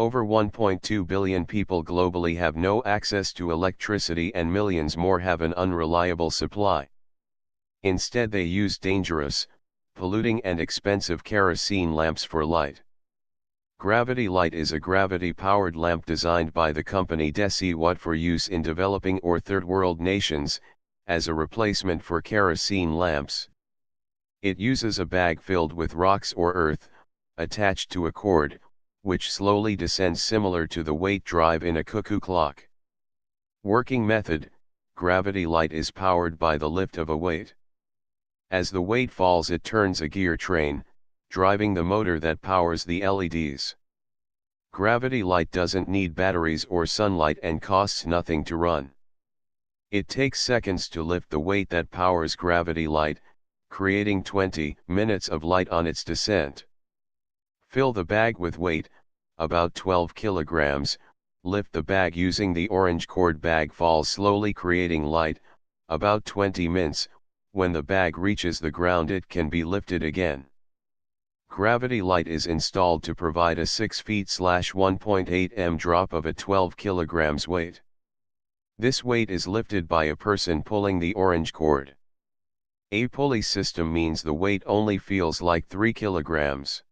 Over 1.2 billion people globally have no access to electricity and millions more have an unreliable supply. Instead they use dangerous, polluting and expensive kerosene lamps for light. Gravity Light is a gravity-powered lamp designed by the company Desi Watt for use in developing or third-world nations, as a replacement for kerosene lamps. It uses a bag filled with rocks or earth, attached to a cord, which slowly descends similar to the weight drive in a cuckoo clock. Working method: Gravity Light is powered by the lift of a weight. As the weight falls it turns a gear train, driving the motor that powers the LEDs. Gravity Light doesn't need batteries or sunlight and costs nothing to run. It takes seconds to lift the weight that powers Gravity Light, creating 20 minutes of light on its descent. Fill the bag with weight, about 12 kilograms, lift the bag using the orange cord. Bag falls slowly creating light, about 20 minutes, when the bag reaches the ground it can be lifted again. Gravity Light is installed to provide a 6 feet (1.8 m) drop of a 12 kilograms weight. This weight is lifted by a person pulling the orange cord. A pulley system means the weight only feels like 3 kilograms.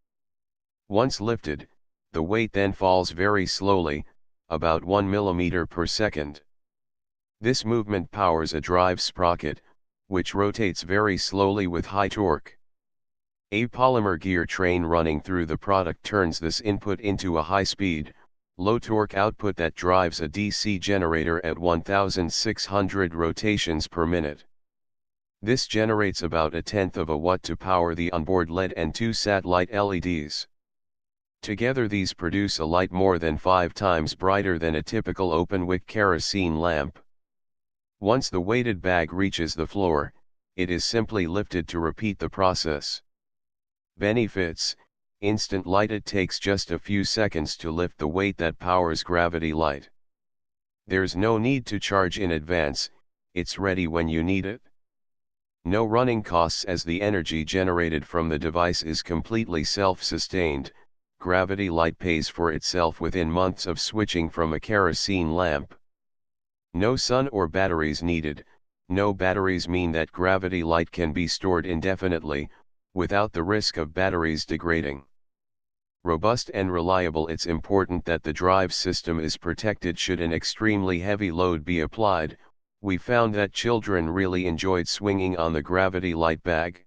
Once lifted, the weight then falls very slowly, about 1 millimeter per second. This movement powers a drive sprocket, which rotates very slowly with high torque. A polymer gear train running through the product turns this input into a high-speed, low-torque output that drives a DC generator at 1,600 rotations per minute. This generates about 1/10 of a watt to power the onboard LED and 2 satellite LEDs. Together these produce a light more than 5 times brighter than a typical open-wick kerosene lamp. Once the weighted bag reaches the floor, it is simply lifted to repeat the process. Benefits: instant light. It takes just a few seconds to lift the weight that powers Gravity Light. There's no need to charge in advance, it's ready when you need it. No running costs as the energy generated from the device is completely self-sustained. Gravity Light pays for itself within months of switching from a kerosene lamp. No sun or batteries needed. No batteries mean that Gravity Light can be stored indefinitely, without the risk of batteries degrading. Robust and reliable. It's important that the drive system is protected should an extremely heavy load be applied. We found that children really enjoyed swinging on the Gravity Light bag.